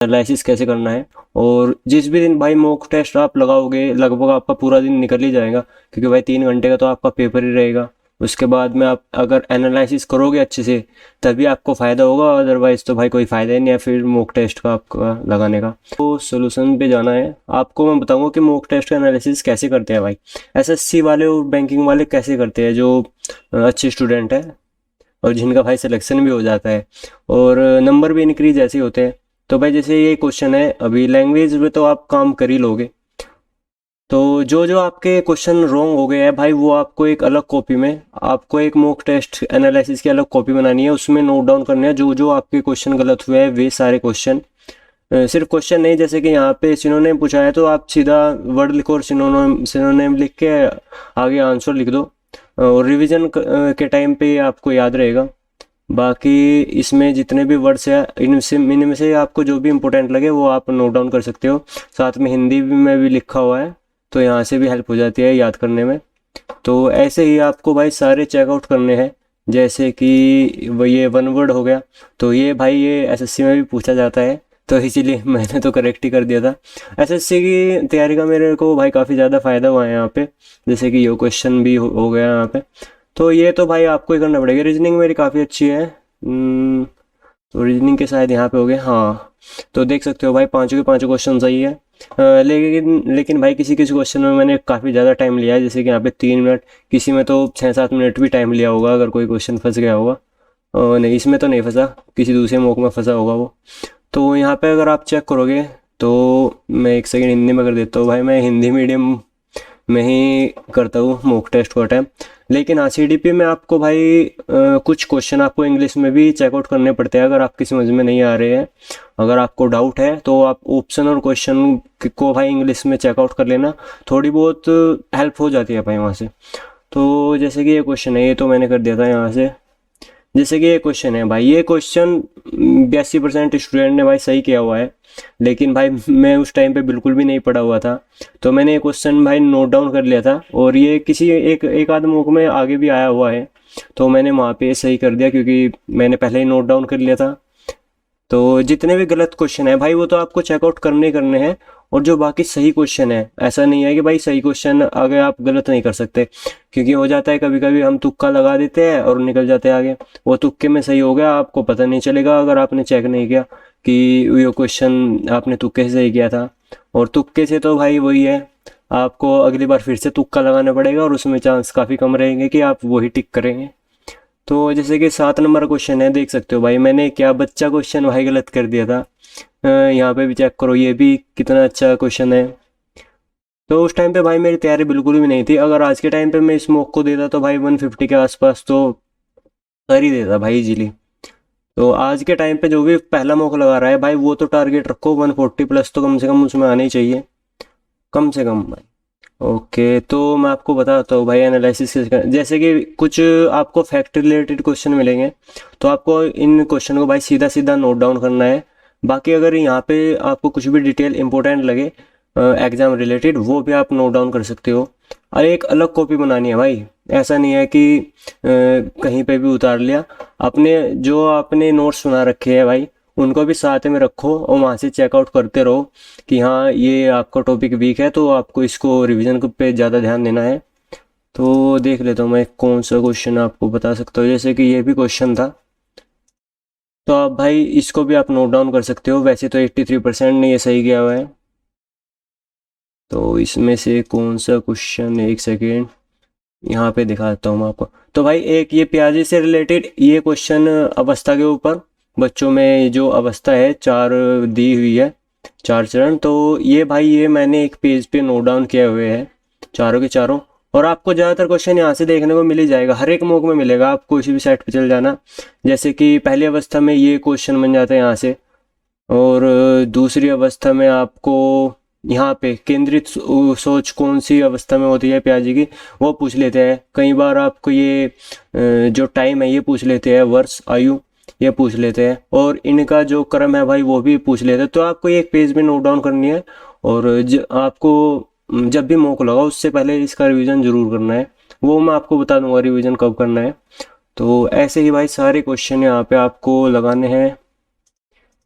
Analysis कैसे करना है। और जिस भी दिन भाई मॉक टेस्ट आप लगाओगे लगभग आपका पूरा दिन निकल ही जाएगा, क्योंकि भाई 3 घंटे का तो आपका पेपर ही रहेगा। उसके बाद में आप अगर एनालिसिस करोगे अच्छे से तभी आपको फ़ायदा होगा, अदरवाइज़ तो भाई कोई फ़ायदा ही नहीं है फिर मॉक टेस्ट का आपका लगाने का। तो सोल्यूशन पे जाना है आपको। मैं बताऊंगा कि मॉक टेस्ट का एनालिसिस कैसे करते हैं भाई। एसएससी वाले और बैंकिंग वाले कैसे करते हैं, जो अच्छे स्टूडेंट हैं और जिनका भाई सिलेक्शन भी हो जाता है और नंबर भी इंक्रीज ऐसे ही होते हैं। तो भाई जैसे ये क्वेश्चन है, अभी लैंग्वेज में तो आप काम कर ही लोगे। तो जो जो आपके क्वेश्चन रॉन्ग हो गए हैं भाई, वो आपको एक अलग कॉपी में, आपको एक मॉक टेस्ट एनालिसिस की अलग कॉपी बनानी है, उसमें नोट डाउन करने हैं जो जो आपके क्वेश्चन गलत हुए हैं वे सारे क्वेश्चन। सिर्फ क्वेश्चन नहीं, जैसे कि यहाँ पे सिनोनिम पूछा है तो आप सीधा वर्ड लिखो और सिनोनिम सिनोनिम लिख के आगे आंसर लिख दो, और रिवीजन के टाइम पे आपको याद रहेगा। बाकी इसमें जितने भी वर्ड्स हैं इनमें से आपको जो भी इम्पोर्टेंट लगे वो आप नोट डाउन कर सकते हो। साथ में हिंदी में भी लिखा हुआ है, तो यहाँ से भी हेल्प हो जाती है याद करने में। तो ऐसे ही आपको भाई सारे चेकआउट करने हैं। जैसे कि वो ये वन वर्ड हो गया, तो ये भाई ये एसएससी में भी पूछा जाता है, तो इसीलिए मैंने तो करेक्ट ही कर दिया था। एसएससी की तैयारी का मेरे को भाई काफ़ी ज़्यादा फ़ायदा हुआ है यहाँ पे। जैसे कि ये क्वेश्चन भी हो गया यहाँ पे। तो ये तो भाई आपको ही करना पड़ेगा। रीजनिंग मेरी काफ़ी अच्छी है। तो रीजनिंग के शायद यहाँ पे हो गए, हाँ। तो देख सकते हो भाई पाँचों के पाँचों क्वेश्चन सही है। लेकिन लेकिन भाई किसी किसी क्वेश्चन में मैंने काफ़ी ज़्यादा टाइम लिया है, जैसे कि यहाँ पे 3 मिनट, किसी में तो 6-7 मिनट भी टाइम लिया होगा अगर कोई क्वेश्चन फंस गया होगा। नहीं, इसमें तो नहीं फंसा, किसी दूसरे मौके में फंसा होगा वो। तो यहाँ पे अगर आप चेक करोगे तो मैं एक सेकंड हिंदी में कर देता हूँ भाई। मैं हिंदी मीडियम में ही करता हूँ मॉक टेस्ट को अटैम्प्ट। लेकिन हाँ सीडीपी में आपको भाई कुछ क्वेश्चन आपको इंग्लिश में भी चेकआउट करने पड़ते हैं अगर आपकी समझ में नहीं आ रहे हैं। अगर आपको डाउट है तो आप ऑप्शन और क्वेश्चन को भाई इंग्लिश में चेकआउट कर लेना, थोड़ी बहुत हेल्प हो जाती है भाई वहाँ से। तो जैसे कि ये क्वेश्चन है, ये तो मैंने कर दिया था यहाँ से। जैसे कि ये क्वेश्चन है भाई, ये क्वेश्चन 82% स्टूडेंट ने भाई सही किया हुआ है, लेकिन भाई मैं उस टाइम पे बिल्कुल भी नहीं पढ़ा हुआ था। तो मैंने ये क्वेश्चन भाई नोट डाउन कर लिया था, और ये किसी एक आध मौके में आगे भी आया हुआ है, तो मैंने वहाँ पे सही कर दिया क्योंकि मैंने पहले ही नोट डाउन कर लिया था। तो जितने भी गलत क्वेश्चन है भाई वो तो आपको चेकआउट करने ही करने हैं। और जो बाकी सही क्वेश्चन है, ऐसा नहीं है कि भाई सही क्वेश्चन आगे आप गलत नहीं कर सकते, क्योंकि हो जाता है कभी कभी हम तुक्का लगा देते हैं और निकल जाते हैं आगे। वो तुक्के में सही हो गया, आपको पता नहीं चलेगा अगर आपने चेक नहीं किया कि ये क्वेश्चन आपने तुक्के से सही किया था। और तुक्के से तो भाई वही है, आपको अगली बार फिर से तुक्का लगाना पड़ेगा और उसमें चांस काफ़ी कम रहेंगे कि आप वही टिक करेंगे। तो जैसे कि 7 नंबर क्वेश्चन है, देख सकते हो भाई मैंने क्या बच्चा क्वेश्चन भाई गलत कर दिया था। यहाँ पे भी चेक करो, ये भी कितना अच्छा क्वेश्चन है। तो उस टाइम पे भाई मेरी तैयारी बिल्कुल भी नहीं थी। अगर आज के टाइम पे मैं इस मॉक को देता तो भाई 150 के आसपास तो कर ही देता भाई इजीली। तो आज के टाइम पे जो भी पहला मॉक लगा रहा है भाई, वो तो टारगेट रखो 140 प्लस तो कम से कम उसमें आने ही चाहिए, कम से कम भाई। ओके, तो मैं आपको बताता हूँ भाई एनालिसिस कैसे जैसे कि कुछ आपको फैक्ट रिलेटेड क्वेश्चन मिलेंगे, तो आपको इन क्वेश्चन को भाई सीधा सीधा नोट डाउन करना है। बाकी अगर यहाँ पे आपको कुछ भी डिटेल इंपॉर्टेंट लगे एग्जाम रिलेटेड, वो भी आप नोट डाउन कर सकते हो। और एक अलग कॉपी बनानी है भाई, ऐसा नहीं है कि कहीं पे भी उतार लिया। अपने जो आपने नोट्स बना रखे हैं भाई, उनको भी साथ में रखो और वहाँ से चेकआउट करते रहो कि हाँ ये आपका टॉपिक वीक है, तो आपको इसको रिवीजन पे ज़्यादा ध्यान देना है। तो देख लेता हूँ मैं कौन सा क्वेश्चन आपको बता सकता हूँ। जैसे कि ये भी क्वेश्चन था, तो आप भाई इसको भी आप नोट डाउन कर सकते हो। वैसे तो 83% ने ये सही किया हुआ है। तो इसमें से कौन सा क्वेश्चन, एक सेकेंड यहाँ पे दिखाता हूँ मैं आपको। तो भाई एक ये प्याजे से रिलेटेड ये क्वेश्चन, अवस्था के ऊपर, बच्चों में जो अवस्था है चार दी हुई है, 4 चरण। तो ये भाई ये मैंने एक पेज पे नोट डाउन किए हुए हैं चारों के चारों। और आपको ज़्यादातर क्वेश्चन यहाँ से देखने को मिल ही जाएगा, हर एक मॉक में मिलेगा, आप कोई भी साइट पे चल जाना। जैसे कि पहली अवस्था में ये क्वेश्चन बन जाता है यहाँ से, और दूसरी अवस्था में आपको यहाँ पे केंद्रित सोच कौन सी अवस्था में होती है प्याजी की, वो पूछ लेते हैं। कई बार आपको ये जो टाइम है ये पूछ लेते हैं, वर्ष आयु ये पूछ लेते हैं, और इनका जो क्रम है भाई वो भी पूछ लेते हैं। तो आपको ये एक पेज में नोट डाउन करनी है, और आपको जब भी मौका लगा उससे पहले इसका रिवीजन जरूर करना है। वो मैं आपको बता दूंगा रिवीजन कब करना है। तो ऐसे ही भाई सारे क्वेश्चन यहाँ पे आपको लगाने हैं।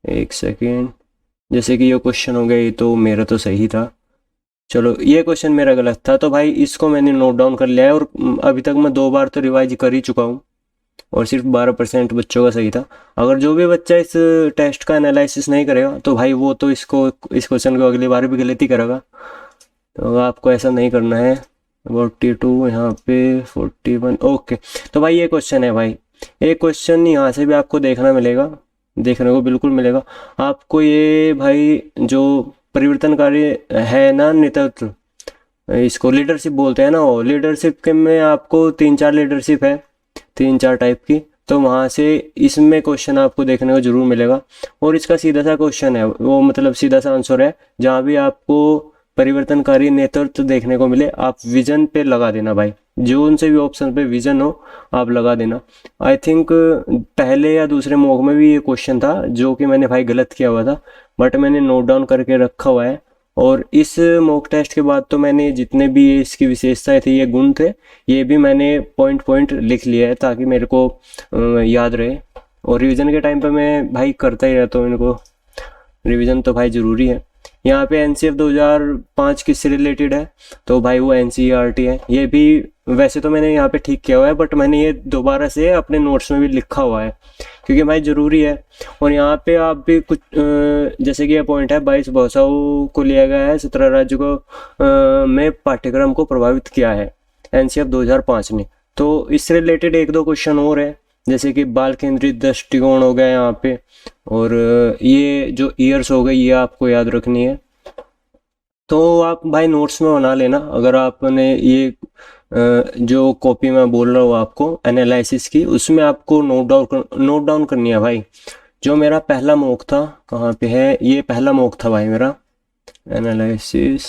एक सेकेंड, जैसे कि ये क्वेश्चन हो गया, ये तो मेरा तो सही था। चलो ये क्वेश्चन मेरा गलत था, तो भाई इसको मैंने नोट डाउन कर लिया है, और अभी तक मैं 2 बार तो रिवाइज कर ही चुका हूँ, और सिर्फ 12% बच्चों का सही था। अगर जो भी बच्चा इस टेस्ट का एनालिसिस नहीं करेगा तो भाई वो तो इस क्वेश्चन को अगली बार भी गलत ही करेगा। तो आपको ऐसा नहीं करना है। 42 यहाँ पे 41, ओके। तो भाई ये क्वेश्चन है भाई, एक क्वेश्चन यहाँ से भी आपको देखना मिलेगा, देखने को बिल्कुल मिलेगा आपको। ये भाई जो परिवर्तनकारी है ना नेतृत्व, इसको लीडरशिप बोलते हैं ना, वो लीडरशिप के में आपको 3-4 लीडरशिप है, 3-4 टाइप की। तो वहाँ से इसमें क्वेश्चन आपको देखने को जरूर मिलेगा, और इसका सीधा सा क्वेश्चन है वो, मतलब सीधा सा आंसर है। जहाँ भी आपको परिवर्तनकारी नेतृत्व देखने को मिले, आप विजन पे लगा देना भाई, जो उनसे भी ऑप्शन पे विजन हो आप लगा देना। आई थिंक पहले या दूसरे मॉक में भी ये क्वेश्चन था, जो कि मैंने भाई गलत किया हुआ था, बट मैंने नोट डाउन करके रखा हुआ है। और इस मॉक टेस्ट के बाद तो मैंने जितने भी इसकी विशेषताएं थी, ये गुण थे, ये भी मैंने पॉइंट पॉइंट लिख लिया है, ताकि मेरे को याद रहे। और रिवीजन के टाइम पे मैं भाई करता ही रहता हूँ इनको, रिवीजन तो भाई ज़रूरी है। यहाँ पे एनसीएफ 2005 किससे रिलेटेड है, तो भाई वो एनसीईआरटी है। ये भी वैसे तो मैंने यहाँ पे ठीक किया हुआ है, बट मैंने ये दोबारा से अपने नोट्स में भी लिखा हुआ है, क्योंकि भाई ज़रूरी है। और यहाँ पे आप भी कुछ जैसे कि ये पॉइंट है, 22 भाषाओं को लिया गया है, 17 राज्यों को में पाठ्यक्रम को प्रभावित किया है एनसीएफ 2005 ने। तो इससे रिलेटेड 1-2 क्वेश्चन और है, जैसे कि बाल केंद्रित दृष्टिकोण हो गया यहाँ पे, और ये जो ईयर्स हो गई, ये आपको याद रखनी है। तो आप भाई नोट्स में बना लेना, अगर आपने ये जो कॉपी में बोल रहा हूँ आपको एनालिसिस की, उसमें आपको नोट डाउन करनी है भाई। जो मेरा पहला मॉक था, कहाँ पे है ये पहला मॉक था भाई मेरा एनालिसिस,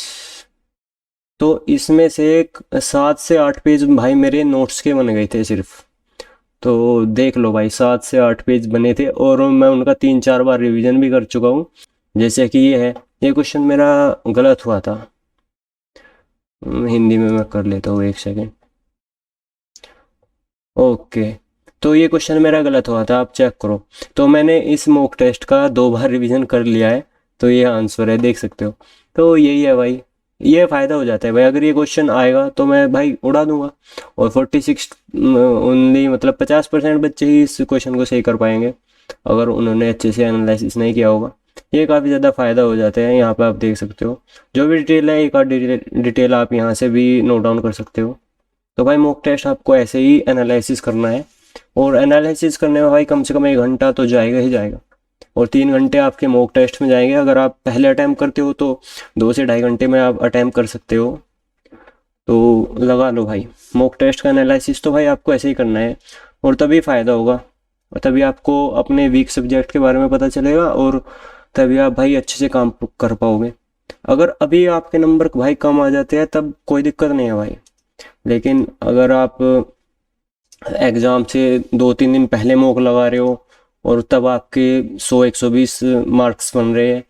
तो इसमें से 7 से 8 पेज भाई मेरे नोट्स के बन गए थे सिर्फ। तो देख लो भाई, 7 से 8 पेज बने थे, और मैं उनका 3-4 बार रिवीजन भी कर चुका हूँ। जैसे कि ये है, ये क्वेश्चन मेरा गलत हुआ था, हिंदी में मैं कर लेता हूँ, 1 सेकेंड। ओके, तो ये क्वेश्चन मेरा गलत हुआ था, आप चेक करो। तो मैंने इस मॉक टेस्ट का 2 बार रिवीजन कर लिया है, तो ये आंसर है, देख सकते हो। तो यही है भाई, ये फ़ायदा हो जाता है भाई, अगर ये क्वेश्चन आएगा तो मैं भाई उड़ा दूंगा। और 46 ओनली, मतलब 50% बच्चे ही इस क्वेश्चन को सही कर पाएंगे, अगर उन्होंने अच्छे से एनालिसिस नहीं किया होगा। ये काफ़ी ज़्यादा फ़ायदा हो जाता है, यहाँ पे आप देख सकते हो। जो भी डिटेल है, एक आध डिटेल आप यहाँ से भी नोट डाउन कर सकते हो। तो भाई मॉक टेस्ट आपको ऐसे ही एनालिसिस करना है, और एनालिसिस करने में भाई कम से कम 1 घंटा तो जाएगा ही जाएगा, और 3 घंटे आपके मॉक टेस्ट में जाएंगे। अगर आप पहले अटैम्प्ट करते हो तो 2 से 2.5 घंटे में आप अटैम्प्ट कर सकते हो। तो लगा लो भाई, मॉक टेस्ट का एनालिसिस तो भाई आपको ऐसे ही करना है, और तभी फ़ायदा होगा, और तभी आपको अपने वीक सब्जेक्ट के बारे में पता चलेगा, और तभी आप भाई अच्छे से काम कर पाओगे। अगर अभी आपके नंबर भाई कम आ जाते हैं तब कोई दिक्कत नहीं है भाई, लेकिन अगर आप एग्ज़ाम से 2-3 दिन पहले मॉक लगा रहे हो, और तब आपके 100-120 मार्क्स बन रहे हैं,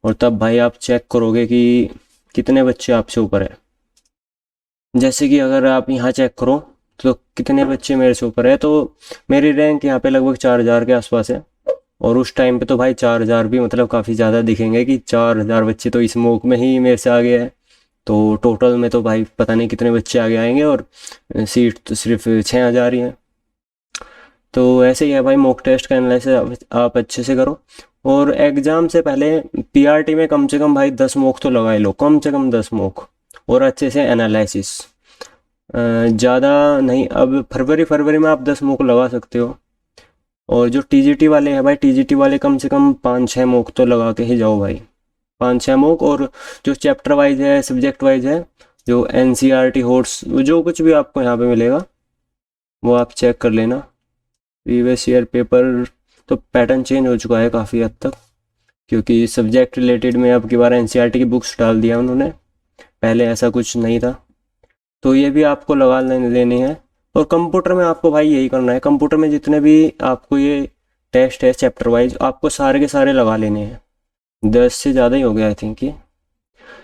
और तब भाई आप चेक करोगे कि कितने बच्चे आपसे ऊपर है। जैसे कि अगर आप यहाँ चेक करो तो कितने बच्चे मेरे से ऊपर है, तो मेरी रैंक यहाँ पे लगभग 4,000 के आसपास है। और उस टाइम पे तो भाई 4,000 भी मतलब काफ़ी ज़्यादा दिखेंगे, कि 4,000 बच्चे तो इस मॉक में ही मेरे से आगे है। तो टोटल में तो भाई पता नहीं कितने बच्चे आगे आएंगे, और सीट तो सिर्फ 6,000 ही है। तो ऐसे ही है भाई, मॉक टेस्ट का एनालिसिस आप अच्छे से करो, और एग्ज़ाम से पहले पीआरटी में कम से कम भाई 10 मॉक तो लगा ही लो, कम से कम 10 मॉक, और अच्छे से एनालिसिस। ज़्यादा नहीं, अब फरवरी में आप 10 मॉक लगा सकते हो। और जो टीजीटी वाले हैं भाई, टीजीटी वाले कम से कम 5-6 मॉक तो लगा के ही जाओ भाई, 5-6 मॉक। और जो चैप्टर वाइज है, सब्जेक्ट वाइज है, जो एनसीईआरटी होट्स, जो कुछ भी आपको यहाँ पे मिलेगा वो आप चेक कर लेना। प्रीवियस ईयर पेपर तो पैटर्न चेंज हो चुका है काफ़ी हद तक, क्योंकि सब्जेक्ट रिलेटेड में अब की बार एनसीईआरटी की बुक्स डाल दिया उन्होंने, पहले ऐसा कुछ नहीं था। तो ये भी आपको लगा लेने हैं। और कंप्यूटर में आपको भाई यही करना है, कंप्यूटर में जितने भी आपको ये टेस्ट है चैप्टर वाइज, आपको सारे के सारे लगा लेने हैं। 10 से ज़्यादा ही हो गया आई थिंक ये,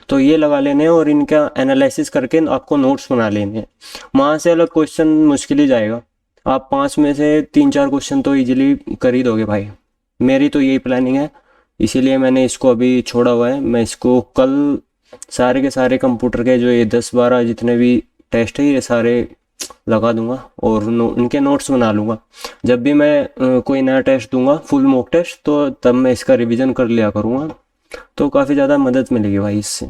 तो ये लगा लेने हैं, और इनका एनालिसिस करके आपको नोट्स बना लेने हैं। वहाँ से अलग क्वेश्चन मुश्किल ही जाएगा, आप 5 में से 3-4 क्वेश्चन तो इजीली कर ही दोगे भाई, मेरी तो यही प्लानिंग है। इसीलिए मैंने इसको अभी छोड़ा हुआ है। मैं इसको कल सारे के सारे कंप्यूटर के जो ये 10-12 जितने भी टेस्ट है ये सारे लगा दूंगा और इनके नोट्स बना लूँगा। जब भी मैं कोई नया टेस्ट दूंगा फुल मॉक टेस्ट, तो तब मैं इसका रिवीजन कर लिया करूँगा, तो काफ़ी ज़्यादा मदद मिलेगी भाई इससे।